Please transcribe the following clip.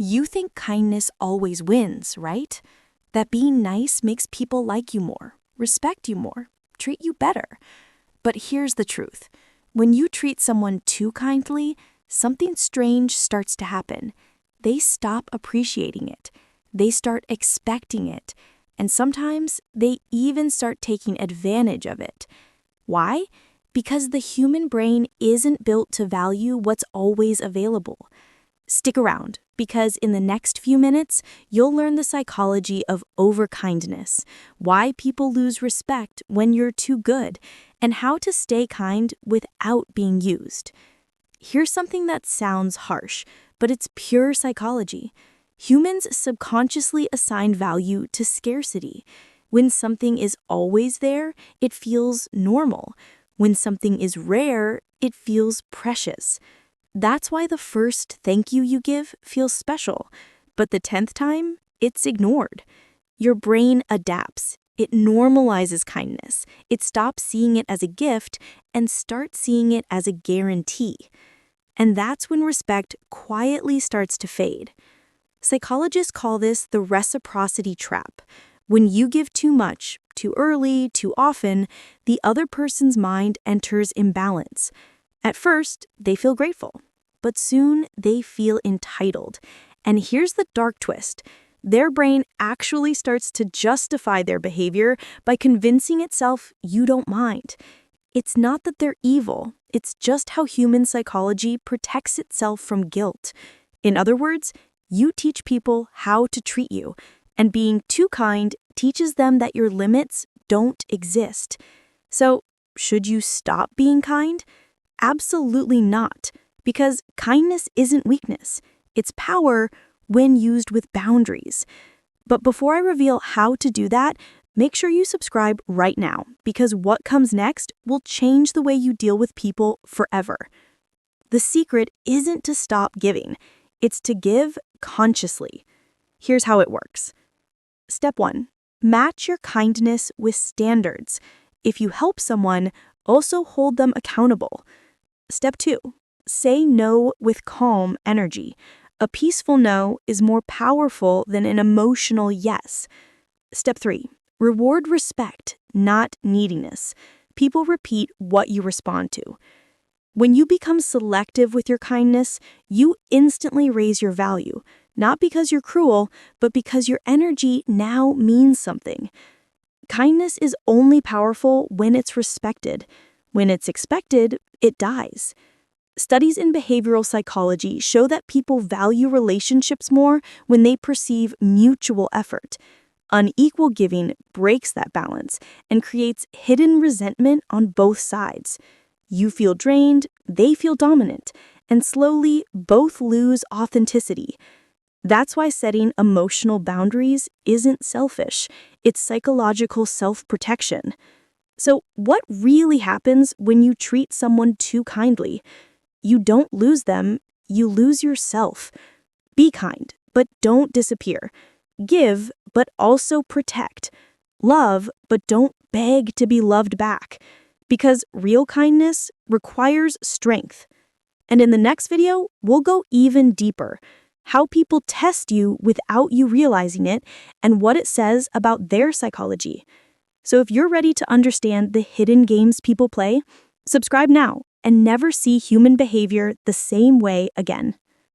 You think kindness always wins, right? That being nice makes people like you more, respect you more, treat you better. But here's the truth. When you treat someone too kindly, something strange starts to happen. They stop appreciating it. They start expecting it. And sometimes they even start taking advantage of it. Why? Because the human brain isn't built to value what's always available. Stick around, because in the next few minutes, you'll learn the psychology of overkindness, why people lose respect when you're too good, and how to stay kind without being used. Here's something that sounds harsh, but it's pure psychology. Humans subconsciously assign value to scarcity. When something is always there, it feels normal. When something is rare, it feels precious. That's why the first thank you give feels special, but the 10th time, it's ignored. Your brain adapts. It normalizes kindness. It stops seeing it as a gift and starts seeing it as a guarantee. And that's when respect quietly starts to fade. Psychologists call this the reciprocity trap. When you give too much, too early, too often, the other person's mind enters imbalance. At first, they feel grateful, but soon they feel entitled. And here's the dark twist. Their brain actually starts to justify their behavior by convincing itself you don't mind. It's not that they're evil, it's just how human psychology protects itself from guilt. In other words, you teach people how to treat you, and being too kind teaches them that your limits don't exist. So, should you stop being kind? Absolutely not, because kindness isn't weakness. It's power when used with boundaries. But before I reveal how to do that, make sure you subscribe right now, because what comes next will change the way you deal with people forever. The secret isn't to stop giving. It's to give consciously. Here's how it works. Step 1. Match your kindness with standards. If you help someone, also hold them accountable. Step 2. Say no with calm energy. A peaceful no is more powerful than an emotional yes. Step 3. Reward respect, not neediness. People repeat what you respond to. When you become selective with your kindness, you instantly raise your value, not because you're cruel, but because your energy now means something. Kindness is only powerful when it's respected. When it's expected, it dies. Studies in behavioral psychology show that people value relationships more when they perceive mutual effort. Unequal giving breaks that balance and creates hidden resentment on both sides. You feel drained, they feel dominant, and slowly both lose authenticity. That's why setting emotional boundaries isn't selfish, it's psychological self-protection. So what really happens when you treat someone too kindly? You don't lose them, you lose yourself. Be kind, but don't disappear. Give, but also protect. Love, but don't beg to be loved back. Because real kindness requires strength. And in the next video, we'll go even deeper. How people test you without you realizing it, and what it says about their psychology. So if you're ready to understand the hidden games people play, subscribe now and never see human behavior the same way again.